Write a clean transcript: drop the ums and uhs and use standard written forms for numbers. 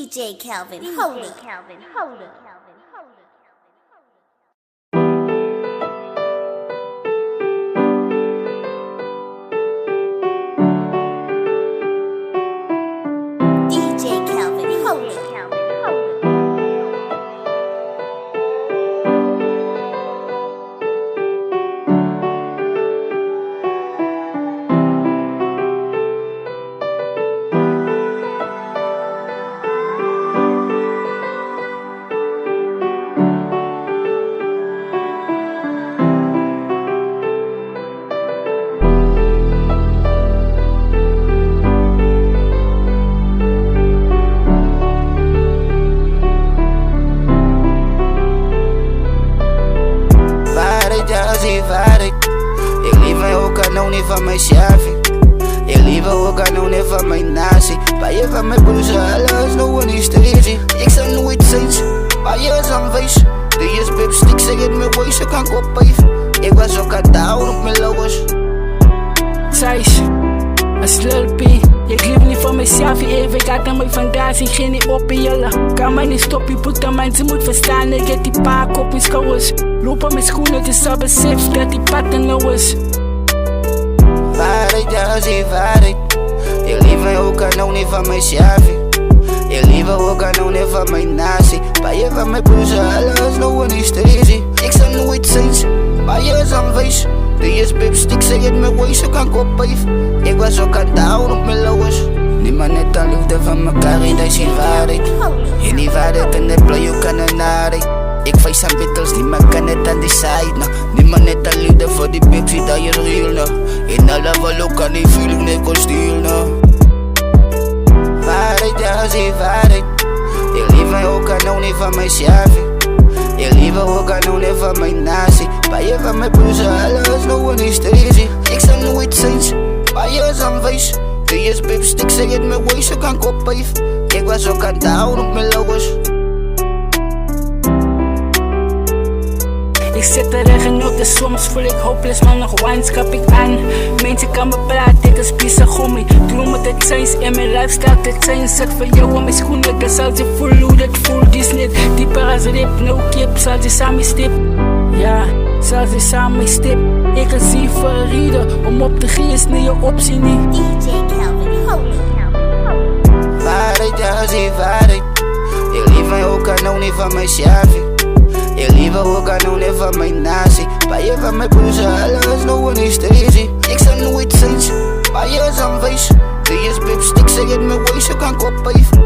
DJ Calvin, hold up. DJ Calvin, hold up. Van mijn chave, ik lieve ook aan nou net van mijn nazi. Bij je van mijn broers, alles nou een hysterie. Ik zal nooit eens, bij je is aanwezig. De is bips, ik zeg het me wees, ik kan opgeven. Ik was ook aan down op mijn logos. Thijs, een slurpie. Ik lief niet van mezelf, even gaat naar mij vandaag, zie geen niet op in jullie. Kan mij niet stoppen, putte mensen moet verstaan. Ik heb die paak op mijn schouders. Lopen mijn schoenen, het is al besef dat die patten nou is. Waarheid, ja, zie waarheid. Ik lieve ook aan nou niet van mijn chave. Ik lieve ook aan nou niet van mijn nazi. Bij je van mijn broers, alles nou een hysterie. Ik zal nooit eens, bij je is aanwezig. De is bips, ik zeg het me wees, ik kan opgeven. Ik was ook aan down op mijn logos. Niemand net aan liefde van elkaar, dat is geen waarheid. In die waarheid en de play ook aan een narigheid. Ik face aan battles, niemand kan het aan die side, nou. Niemand net aan liefde voor die bips, dat is real, nou. In alle geval ook aan die feeling, nee, kon stil, nou. Waarheid, ja, zie waarheid. Ik lieve ook aan nou niet van mijn chave. Ik lieve ook aan nou niet van mijn nazi. Bij je van mijn broers, alles nou een hysterie. Ik zal nooit eens, bij je is aanwezig. De is bips, ik zeg het me wees, ik kan opgeven. Ik was ook aan down op mijn logos. Ik zit er regenop, dus soms voel ik hopeless, maar nog wines kap ik aan. Mensen kan me praten, ik is pisse gommie. Droom met het change en mijn lifestyle te change. Zeg voor jou aan mijn schoenen, dus als je voelt hoe dat voelt, die is net dieper als rip. No kip, zal je samen stip. Ja, zal je samen stip. Ik ga zien voor een rieder, om op te gaan is niet je optie niet. DJ Calvin, hold up. Waarheid, ja, zie waarheid. Ik lieve ook aan nou niet van mijn chave. Ik lieve ook aan nou niet van mijn nazi. Bij je van mijn broers, alles nou een hysterie. Ik zal nooit eens, bij je is aanwezig. De is bips, ik zeg het me wees, ik kan opgeven.